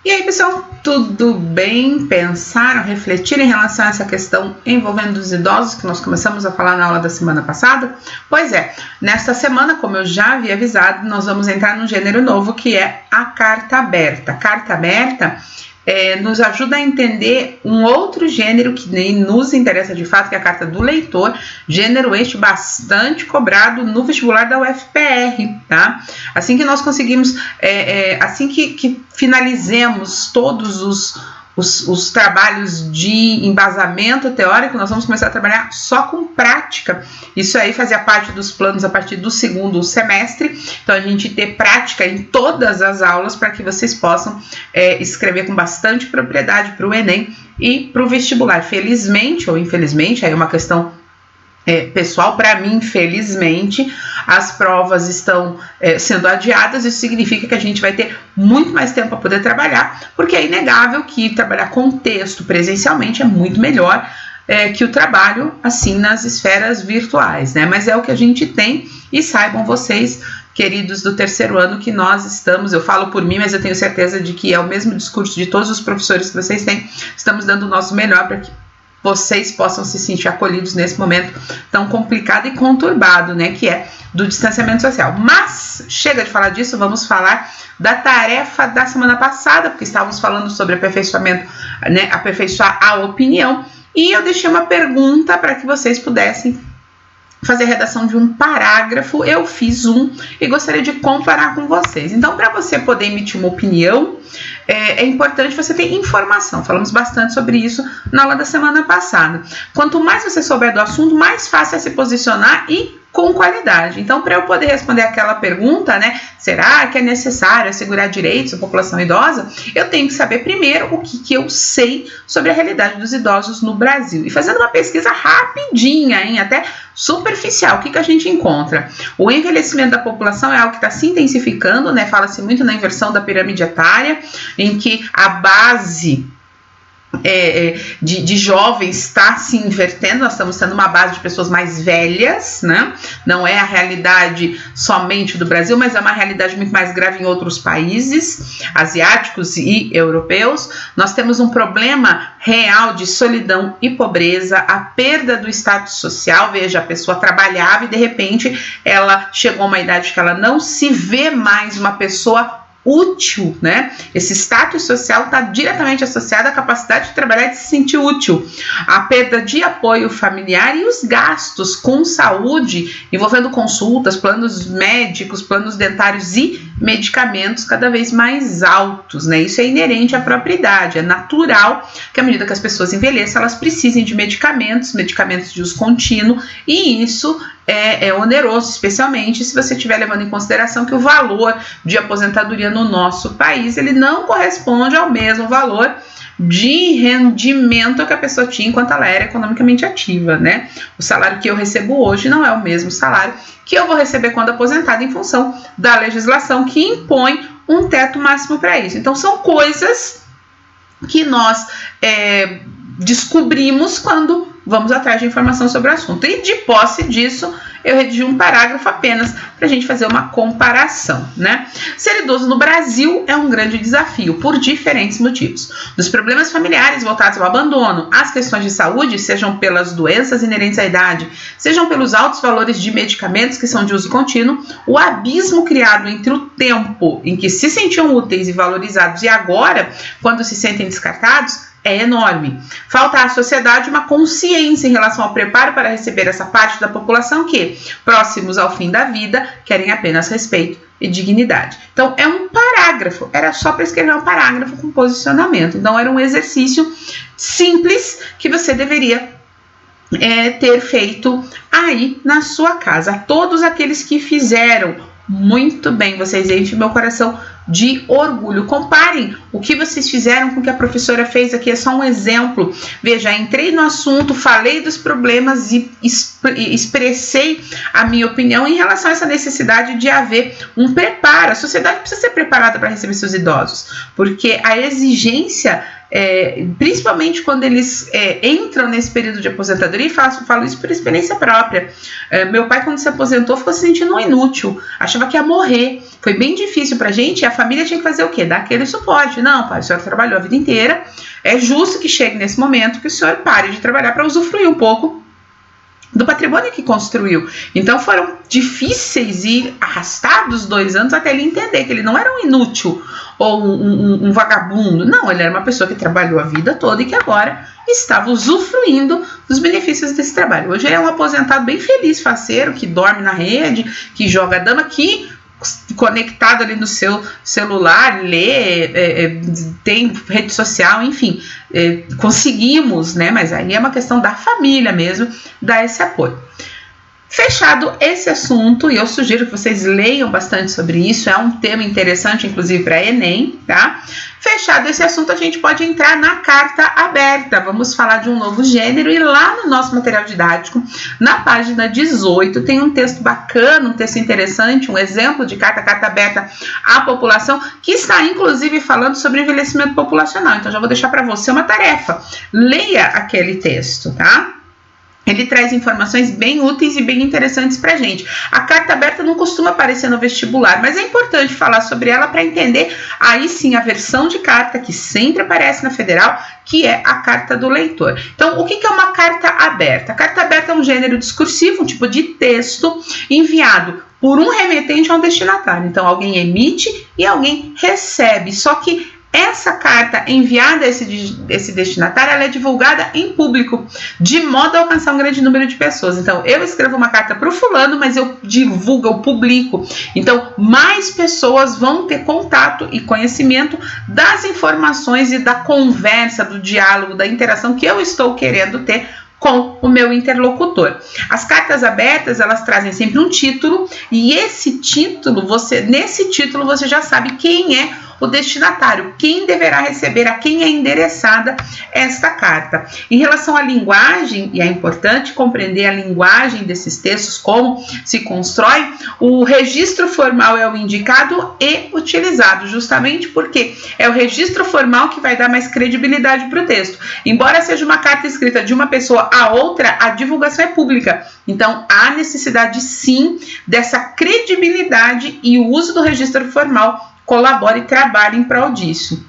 E aí, pessoal, tudo bem? Pensaram, refletiram em relação a essa questão envolvendo os idosos que nós começamos a falar na aula da semana passada? Pois é, nesta semana, como eu já havia avisado, nós vamos entrar num gênero novo que é a carta aberta. Carta aberta nos ajuda a entender um outro gênero que nos interessa de fato, que é a carta do leitor, gênero este bastante cobrado no vestibular da UFPR, tá? Assim que nós conseguimos, assim que finalizemos todos os trabalhos de embasamento teórico, nós vamos começar a trabalhar só com prática. Isso aí fazia parte dos planos a partir do segundo semestre, então a gente ter prática em todas as aulas para que vocês possam escrever com bastante propriedade para o Enem e para o vestibular. Felizmente ou infelizmente, aí é uma questão pessoal, para mim, infelizmente, as provas estão sendo adiadas. Isso significa que a gente vai ter muito mais tempo para poder trabalhar, porque é inegável que trabalhar com texto presencialmente é muito melhor que o trabalho assim nas esferas virtuais, né? Mas é o que a gente tem, e saibam vocês, queridos do terceiro ano, que nós estamos, eu falo por mim, mas eu tenho certeza de que é o mesmo discurso de todos os professores que vocês têm, estamos dando o nosso melhor para que vocês possam se sentir acolhidos nesse momento tão complicado e conturbado, né, que é do distanciamento social. Mas, chega de falar disso, vamos falar da tarefa da semana passada, porque estávamos falando sobre aperfeiçoamento, né, aperfeiçoar a opinião, e eu deixei uma pergunta para que vocês pudessem fazer a redação de um parágrafo. Eu fiz um e gostaria de comparar com vocês. Então, para você poder emitir uma opinião, é importante você ter informação. Falamos bastante sobre isso na aula da semana passada. Quanto mais você souber do assunto, mais fácil é se posicionar e com qualidade. Então, para eu poder responder aquela pergunta, né, será que é necessário assegurar direitos à população idosa? Eu tenho que saber primeiro o que eu sei sobre a realidade dos idosos no Brasil. E fazendo uma pesquisa rapidinha, até superficial, o que a gente encontra? O envelhecimento da população é algo que está se intensificando, né? Fala-se muito na inversão da pirâmide etária, em que a base de jovens está se invertendo. Nós estamos tendo uma base de pessoas mais velhas, né? Não é a realidade somente do Brasil, mas é uma realidade muito mais grave em outros países asiáticos e europeus. Nós temos um problema real de solidão e pobreza, a perda do status social. Veja, a pessoa trabalhava e de repente ela chegou a uma idade que ela não se vê mais uma pessoa útil, né? Esse status social está diretamente associado à capacidade de trabalhar e de se sentir útil. A perda de apoio familiar e os gastos com saúde, envolvendo consultas, planos médicos, planos dentários e medicamentos cada vez mais altos, né? Isso é inerente à própria idade. É natural que à medida que as pessoas envelheçam, elas precisem de medicamentos de uso contínuo, e isso é oneroso, especialmente se você estiver levando em consideração que o valor de aposentadoria no nosso país, ele não corresponde ao mesmo valor de rendimento que a pessoa tinha enquanto ela era economicamente ativa, né? O salário que eu recebo hoje não é o mesmo salário que eu vou receber quando aposentada, em função da legislação que impõe um teto máximo para isso. Então, são coisas que nós descobrimos quando vamos atrás de informação sobre o assunto. E de posse disso, eu redigi um parágrafo apenas para a gente fazer uma comparação, né? Ser idoso no Brasil é um grande desafio, por diferentes motivos. Dos problemas familiares voltados ao abandono, as questões de saúde, sejam pelas doenças inerentes à idade, sejam pelos altos valores de medicamentos que são de uso contínuo, o abismo criado entre o tempo em que se sentiam úteis e valorizados e agora, quando se sentem descartados, é enorme. Falta à sociedade uma consciência em relação ao preparo para receber essa parte da população que, próximos ao fim da vida, querem apenas respeito e dignidade. Então, é um parágrafo. Era só para escrever um parágrafo com posicionamento. Então, era um exercício simples que você deveria ter feito aí na sua casa. Todos aqueles que fizeram muito bem, vocês enchem meu coração de orgulho. Comparem o que vocês fizeram com o que a professora fez aqui, é só um exemplo. Veja, entrei no assunto, falei dos problemas e expressei a minha opinião em relação a essa necessidade de haver um preparo. A sociedade precisa ser preparada para receber seus idosos, porque a exigência principalmente quando eles entram nesse período de aposentadoria, e falo isso por experiência própria. Meu pai, quando se aposentou, ficou se sentindo um inútil, achava que ia morrer. Foi bem difícil pra gente, e a família tinha que fazer o quê? Dar aquele suporte. Não, pai, o senhor trabalhou a vida inteira, é justo que chegue nesse momento que o senhor pare de trabalhar para usufruir um pouco do patrimônio que construiu. Então foram difíceis e arrastados 2 anos até ele entender que ele não era um inútil ou um vagabundo. Não, ele era uma pessoa que trabalhou a vida toda e que agora estava usufruindo dos benefícios desse trabalho. Hoje ele é um aposentado bem feliz, faceiro, que dorme na rede, que joga dama, que conectado ali no seu celular, lê, tem rede social, enfim, conseguimos, né? Mas aí é uma questão da família mesmo, dar esse apoio. Fechado esse assunto, e eu sugiro que vocês leiam bastante sobre isso, é um tema interessante, inclusive, para Enem, tá? Fechado esse assunto, a gente pode entrar na carta aberta. Vamos falar de um novo gênero, e lá no nosso material didático, na página 18, tem um texto bacana, um texto interessante, um exemplo de carta aberta à população, que está, inclusive, falando sobre envelhecimento populacional. Então, já vou deixar para você uma tarefa. Leia aquele texto, tá? Ele traz informações bem úteis e bem interessantes para a gente. A carta aberta não costuma aparecer no vestibular, mas é importante falar sobre ela para entender aí sim a versão de carta que sempre aparece na federal, que é a carta do leitor. Então, o que é uma carta aberta? A carta aberta é um gênero discursivo, um tipo de texto enviado por um remetente a um destinatário. Então, alguém emite e alguém recebe, só que essa carta enviada a esse destinatário, ela é divulgada em público, de modo a alcançar um grande número de pessoas. Então, eu escrevo uma carta para o fulano, mas eu divulgo, eu publico. Então, mais pessoas vão ter contato e conhecimento das informações e da conversa, do diálogo, da interação que eu estou querendo ter com o meu interlocutor. As cartas abertas, elas trazem sempre um título, e nesse título você já sabe quem é o destinatário, quem deverá receber, a quem é endereçada esta carta. Em relação à linguagem, e é importante compreender a linguagem desses textos, como se constrói, o registro formal é o indicado e utilizado, justamente porque é o registro formal que vai dar mais credibilidade para o texto. Embora seja uma carta escrita de uma pessoa a outra, a divulgação é pública. Então, há necessidade sim dessa credibilidade, e o uso do registro formal colabora e trabalha em prol disso.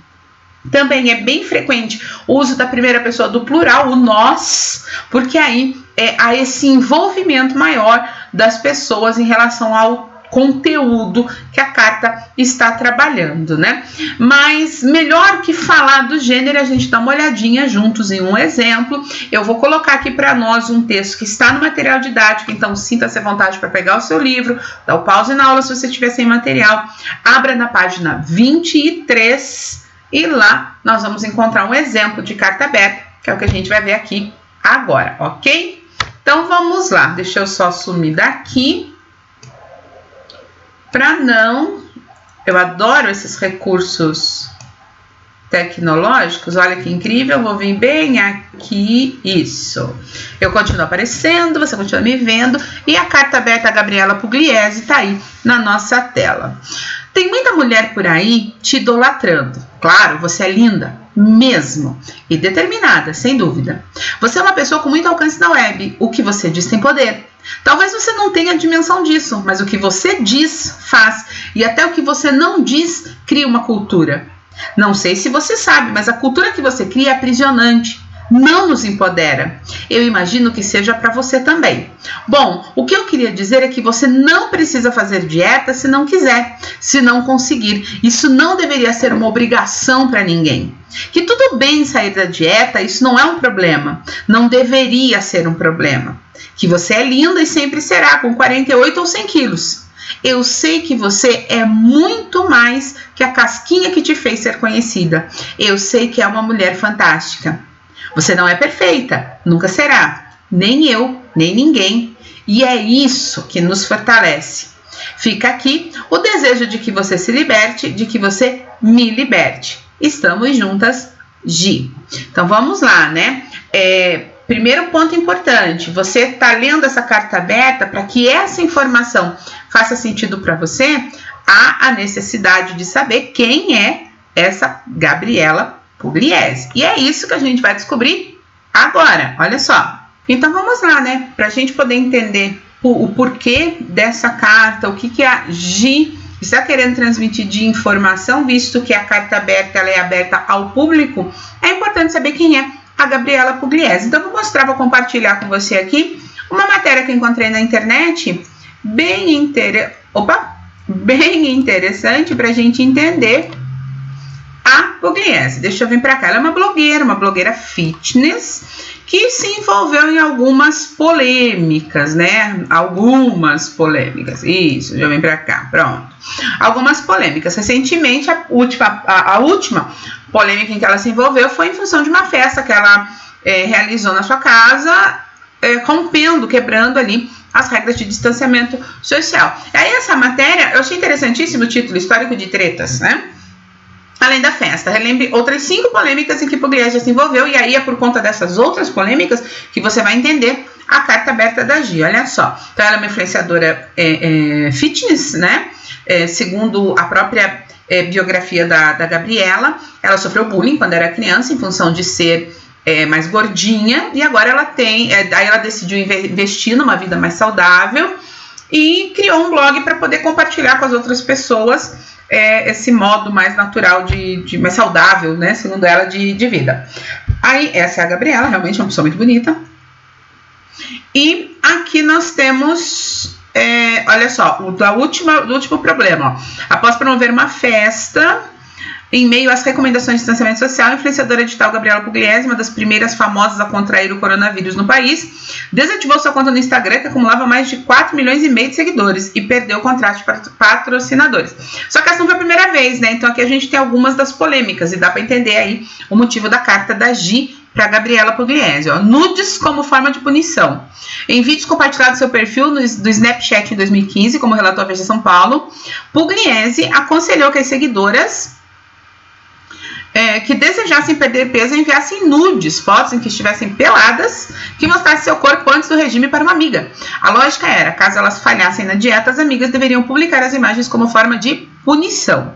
Também é bem frequente o uso da primeira pessoa do plural, o nós, porque aí há esse envolvimento maior das pessoas em relação ao conteúdo que a carta está trabalhando, né? Mas melhor que falar do gênero, a gente dá uma olhadinha juntos em um exemplo. Eu vou colocar aqui para nós um texto que está no material didático, então sinta-se à vontade para pegar o seu livro, dar o pause na aula se você estiver sem material, abra na página 23 e lá nós vamos encontrar um exemplo de carta aberta, que é o que a gente vai ver aqui agora, ok? Então vamos lá, deixa eu só sumir daqui. Eu adoro esses recursos tecnológicos, olha que incrível, vou vir bem aqui, isso. Eu continuo aparecendo, você continua me vendo, e a carta aberta da Gabriela Pugliese está aí na nossa tela. Tem muita mulher por aí te idolatrando. Claro, você é linda, mesmo, e determinada, sem dúvida. Você é uma pessoa com muito alcance na web, o que você diz tem poder. Talvez você não tenha a dimensão disso, mas o que você diz, faz, e até o que você não diz, cria uma cultura. Não sei se você sabe, mas a cultura que você cria é aprisionante, não nos empodera. Eu imagino que seja para você também. Bom, o que eu queria dizer é que você não precisa fazer dieta se não quiser, se não conseguir. Isso não deveria ser uma obrigação para ninguém. Que tudo bem sair da dieta, isso não é um problema. Não deveria ser um problema. Que você é linda e sempre será, com 48 ou 100 quilos. Eu sei que você é muito mais que a casquinha que te fez ser conhecida. Eu sei que é uma mulher fantástica. Você não é perfeita, nunca será. Nem eu, nem ninguém. E é isso que nos fortalece. Fica aqui o desejo de que você se liberte, de que você me liberte. Estamos juntas, Gi. Então vamos lá, né? Primeiro ponto importante, você está lendo essa carta aberta, para que essa informação faça sentido para você, há a necessidade de saber quem é essa Gabriela Pugliese. E é isso que a gente vai descobrir agora, olha só. Então vamos lá, né? Para a gente poder entender o porquê dessa carta, o que a Gi está querendo transmitir de informação, visto que a carta aberta ela é aberta ao público, é importante saber quem é a Gabriela Pugliese. Então vou compartilhar com você aqui uma matéria que eu encontrei na internet, bem interessante para a gente entender a Pugliese. Deixa eu vir para cá. Ela é uma blogueira fitness, que se envolveu em algumas polêmicas, né? Algumas polêmicas. Isso, deixa eu vir para cá. Pronto. Algumas polêmicas. Recentemente, a última polêmica em que ela se envolveu foi em função de uma festa que ela realizou na sua casa, quebrando ali as regras de distanciamento social. E aí essa matéria, eu achei interessantíssimo o título, Histórico de Tretas, né? Além da festa, relembre outras 5 polêmicas em que Pugliese já se envolveu, e aí é por conta dessas outras polêmicas que você vai entender a carta aberta da Gi, olha só. Então ela é uma influenciadora fitness, né? Segundo a própria biografia da Gabriela, ela sofreu bullying quando era criança em função de ser mais gordinha, e agora ela aí ela decidiu investir numa vida mais saudável e criou um blog para poder compartilhar com as outras pessoas esse modo mais natural, mais saudável, né, segundo ela, de vida. Aí, essa é a Gabriela, realmente é uma pessoa muito bonita. E aqui nós temos, olha só, o último problema. Ó. Após promover uma festa, em meio às recomendações de distanciamento social, a influenciadora digital Gabriela Pugliese, uma das primeiras famosas a contrair o coronavírus no país, desativou sua conta no Instagram, que acumulava mais de 4 milhões e meio de seguidores, e perdeu o contrato de patrocinadores. Só que essa não foi a primeira vez, né? Então aqui a gente tem algumas das polêmicas, e dá para entender aí o motivo da carta da Gi para Gabriela Pugliese. Ó. Nudes como forma de punição. Em vídeos compartilhados no seu perfil do Snapchat em 2015, como relatou a Veja São Paulo, Pugliese aconselhou que as seguidoras que desejassem perder peso enviassem nudes, fotos em que estivessem peladas, que mostrassem seu corpo antes do regime para uma amiga. A lógica era, caso elas falhassem na dieta, as amigas deveriam publicar as imagens como forma de punição.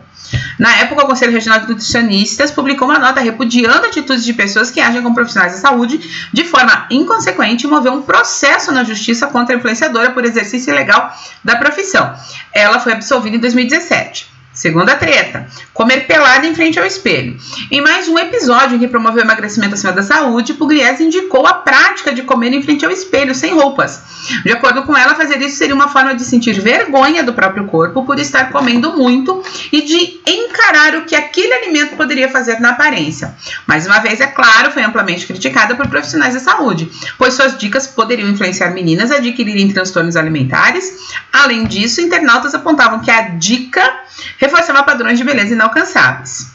Na época, o Conselho Regional de Nutricionistas publicou uma nota repudiando atitudes de pessoas que agem como profissionais da saúde de forma inconsequente e moveu um processo na justiça contra a influenciadora por exercício ilegal da profissão. Ela foi absolvida em 2017. Segunda treta, comer pelada em frente ao espelho. Em mais um episódio em que promoveu emagrecimento acima da saúde, Pugliese indicou a prática de comer em frente ao espelho, sem roupas. De acordo com ela, fazer isso seria uma forma de sentir vergonha do próprio corpo por estar comendo muito e de encarar o que aquele alimento poderia fazer na aparência. Mais uma vez, é claro, foi amplamente criticada por profissionais da saúde, pois suas dicas poderiam influenciar meninas a adquirirem transtornos alimentares. Além disso, internautas apontavam que a dica reforçava padrões de beleza inalcançáveis.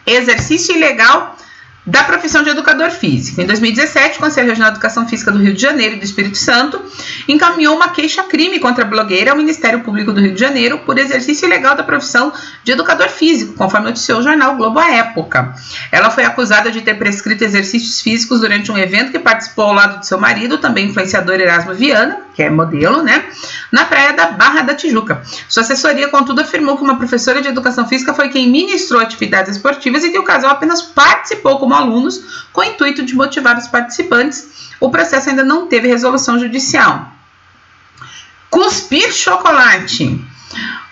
Exercício ilegal da profissão de educador físico. Em 2017, o Conselho Regional de Educação Física do Rio de Janeiro e do Espírito Santo encaminhou uma queixa-crime contra a blogueira ao Ministério Público do Rio de Janeiro por exercício ilegal da profissão de educador físico, conforme noticiou o jornal Globo à época. Ela foi acusada de ter prescrito exercícios físicos durante um evento que participou ao lado de seu marido, também influenciador Erasmo Viana, que é modelo, né, na praia da Barra da Tijuca. Sua assessoria, contudo, afirmou que uma professora de educação física foi quem ministrou atividades esportivas e que o casal apenas participou como alunos com o intuito de motivar os participantes. O processo ainda não teve resolução judicial. Cuspir chocolate.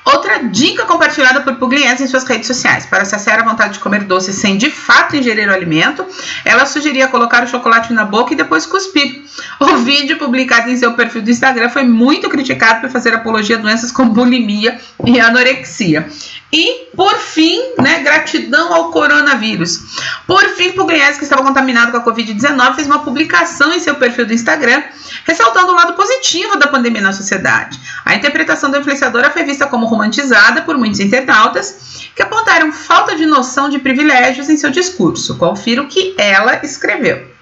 Outra dica compartilhada por Pugliese em suas redes sociais. Para saciar a vontade de comer doce sem de fato ingerir o alimento, ela sugeria colocar o chocolate na boca e depois cuspir. O vídeo publicado em seu perfil do Instagram foi muito criticado por fazer apologia a doenças como bulimia e anorexia. E, por fim, né, gratidão ao coronavírus. Por fim, Pugliese, que estava contaminado com a Covid-19, fez uma publicação em seu perfil do Instagram, ressaltando o lado positivo da pandemia na sociedade. A interpretação da influenciadora foi vista como romantizada por muitos internautas, que apontaram falta de noção de privilégios em seu discurso. Confira o que ela escreveu.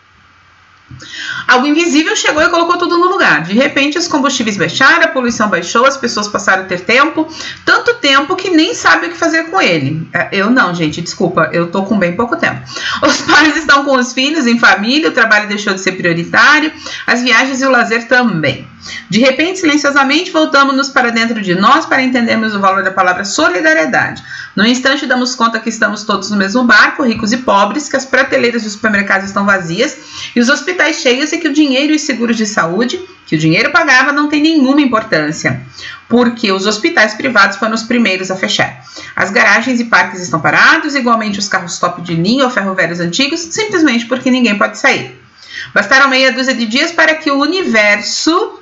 Algo invisível chegou e colocou tudo no lugar. De repente, os combustíveis baixaram, a poluição baixou, as pessoas passaram a ter tempo, tanto tempo que nem sabem o que fazer com ele. Eu não, gente, desculpa, eu tô com bem pouco tempo. Os pais estão com os filhos em família, o trabalho deixou de ser prioritário, as viagens e o lazer também. De repente, silenciosamente, voltamos-nos para dentro de nós para entendermos o valor da palavra solidariedade. No instante, damos conta que estamos todos no mesmo barco, ricos e pobres, que as prateleiras dos supermercados estão vazias e os hospitais cheios e que o dinheiro e seguros de saúde, que o dinheiro pagava, não tem nenhuma importância, porque os hospitais privados foram os primeiros a fechar. As garagens e parques estão parados, igualmente os carros top de linha ou ferro-velhos antigos, simplesmente porque ninguém pode sair. Bastaram meia dúzia de dias para que o universo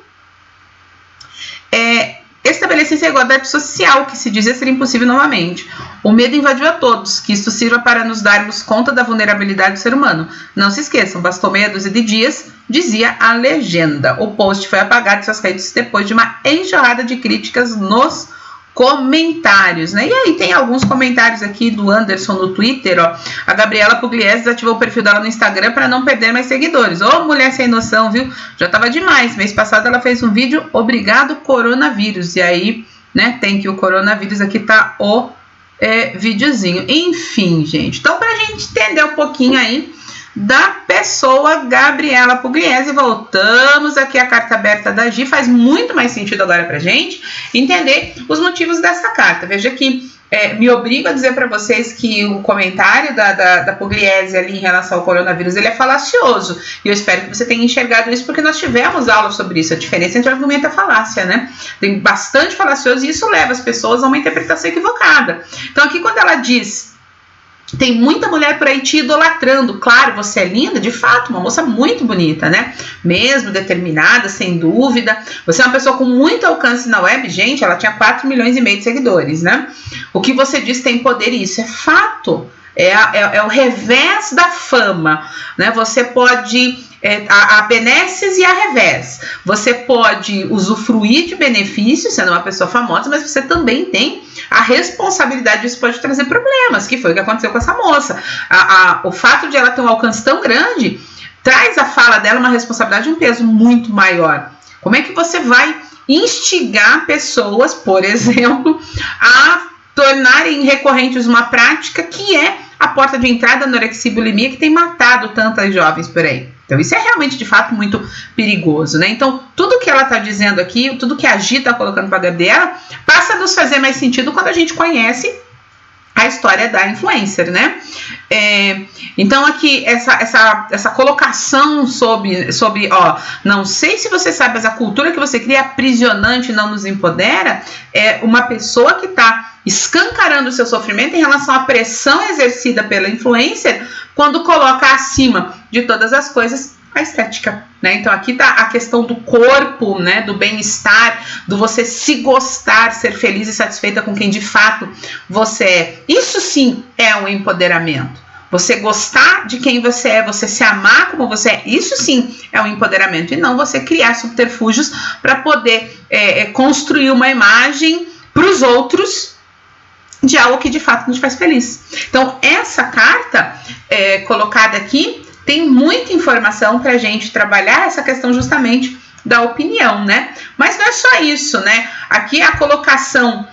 estabelecesse a igualdade social, que se dizia ser impossível novamente. O medo invadiu a todos, que isto sirva para nos darmos conta da vulnerabilidade do ser humano. Não se esqueçam, bastou meia dúzia de dias, dizia a legenda. O post foi apagado de suas redes depois de uma enxurrada de críticas nos comentários, né? E aí tem alguns comentários aqui do Anderson no Twitter, ó. A Gabriela Pugliese desativou o perfil dela no Instagram para não perder mais seguidores. Ô, mulher sem noção, viu? Já tava demais. Mês passado ela fez um vídeo, obrigado coronavírus. E aí, né, tem que o coronavírus aqui tá o videozinho. Enfim, gente. Então, pra gente entender um pouquinho aí da pessoa Gabriela Pugliese, voltamos aqui à carta aberta da Gi. Faz muito mais sentido agora pra gente entender os motivos dessa carta. Veja que me obrigo a dizer para vocês que o comentário da Pugliese ali em relação ao coronavírus, ele é falacioso, e eu espero que você tenha enxergado isso, porque nós tivemos aula sobre isso, a diferença entre o argumento e a falácia, né? Tem bastante falacioso e isso leva as pessoas a uma interpretação equivocada. Então aqui quando ela diz: tem muita mulher por aí te idolatrando. Claro, você é linda, de fato, uma moça muito bonita, né? Mesmo determinada, sem dúvida. Você é uma pessoa com muito alcance na web. Gente, ela tinha 4,5 milhões de seguidores, né? O que você diz tem poder, e isso é fato. É o revés da fama, né? Você pode... a benesses e a revés. Você pode usufruir de benefícios sendo uma pessoa famosa, mas você também tem a responsabilidade disso, pode trazer problemas, que foi o que aconteceu com essa moça. O fato de ela ter um alcance tão grande traz a fala dela uma responsabilidade, um peso muito maior. Como é que você vai instigar pessoas, por exemplo, a tornarem recorrentes uma prática que é a porta de entrada da anorexia e bulimia, que tem matado tantas jovens por aí? Então isso é realmente, de fato, muito perigoso, né? Então, tudo que ela está dizendo aqui, tudo que a Gi está colocando para a Gabriela, passa a nos fazer mais sentido quando a gente conhece a história da influencer, né? Então aqui, essa colocação sobre, ó, não sei se você sabe, mas a cultura que você cria é aprisionante e não nos empodera, é uma pessoa que está escancarando o seu sofrimento em relação à pressão exercida pela influencer quando coloca acima de todas as coisas a estética, né? Então aqui tá a questão do corpo, né? Do bem-estar, do você se gostar, ser feliz e satisfeita com quem de fato você é. Isso sim é um empoderamento. Você gostar de quem você é, você se amar como você é, isso sim é um empoderamento, e não você criar subterfúgios para poder construir uma imagem para os outros de algo que de fato nos faz feliz. Então essa carta colocada aqui tem muita informação para a gente trabalhar essa questão justamente da opinião, né? Mas não é só isso, né? Aqui a colocação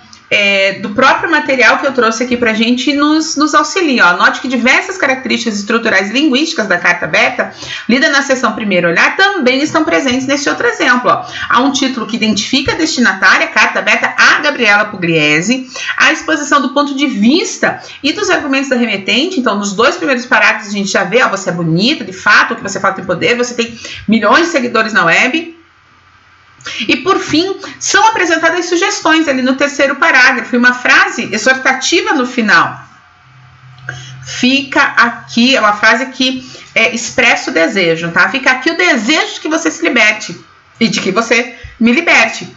do próprio material que eu trouxe aqui para a gente nos auxilia. Ó. Note que diversas características estruturais e linguísticas da carta aberta, lida na seção Primeiro Olhar, também estão presentes nesse outro exemplo. Ó. Há um título que identifica a destinatária, carta aberta a Gabriela Pugliese, a exposição do ponto de vista e dos argumentos da remetente. Então, nos dois primeiros parágrafos a gente já vê, ó, você é bonita, de fato, o que você fala tem poder, você tem milhões de seguidores na web. E por fim, são apresentadas sugestões ali no terceiro parágrafo e uma frase exortativa no final. Fica aqui, é uma frase que expressa o desejo, tá? Fica aqui o desejo de que você se liberte e de que você me liberte.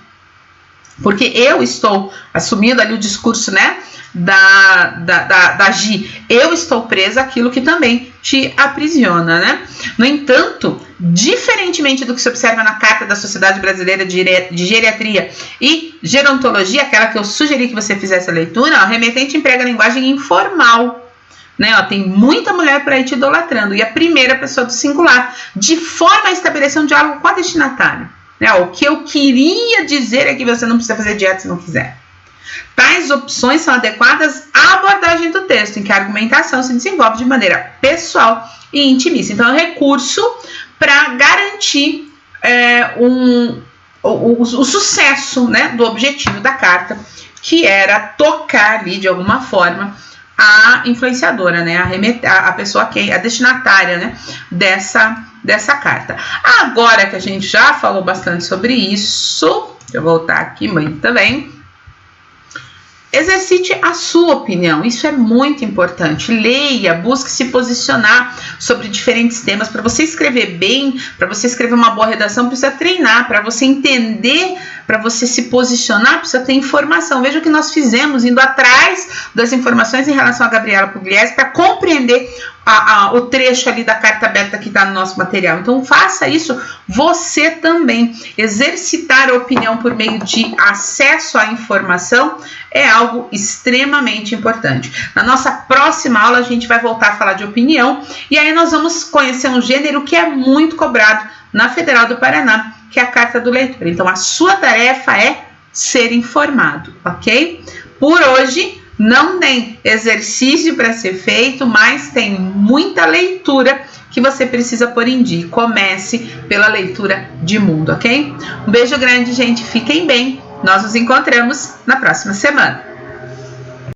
Porque eu estou assumindo ali o discurso, né, da Gi. Eu estou presa àquilo que também te aprisiona, né? No entanto, diferentemente do que se observa na Carta da Sociedade Brasileira de Geriatria e Gerontologia, aquela que eu sugeri que você fizesse a leitura, a remetente emprega a linguagem informal, né? Ó, tem muita mulher por aí te idolatrando, e a primeira pessoa do singular, de forma a estabelecer um diálogo com a destinatária. Né? Ó, o que eu queria dizer é que você não precisa fazer dieta se não quiser. Tais opções são adequadas à abordagem do texto, em que a argumentação se desenvolve de maneira pessoal e intimista. Então, é um recurso para garantir o sucesso, né, do objetivo da carta, que era tocar ali de alguma forma a influenciadora, né, a pessoa a destinatária, né, dessa carta. Agora que a gente já falou bastante sobre isso, deixa eu voltar aqui muito também. Exercite a sua opinião, isso é muito importante. Leia, busque se posicionar sobre diferentes temas. Para você escrever bem, para você escrever uma boa redação, precisa treinar. Para você entender, para você se posicionar, precisa ter informação. Veja o que nós fizemos, indo atrás das informações em relação a Gabriela Pugliese para compreender o trecho ali da carta aberta que está no nosso material. Então faça isso você também. Exercitar a opinião por meio de acesso à informação é algo extremamente importante. Na nossa próxima aula a gente vai voltar a falar de opinião e aí nós vamos conhecer um gênero que é muito cobrado na Federal do Paraná, que é a carta do leitor. Então a sua tarefa é ser informado, ok? Por hoje não tem exercício para ser feito, mas tem muita leitura que você precisa pôr em dia. Comece pela leitura de mundo, ok? Um beijo grande, gente. Fiquem bem. Nós nos encontramos na próxima semana.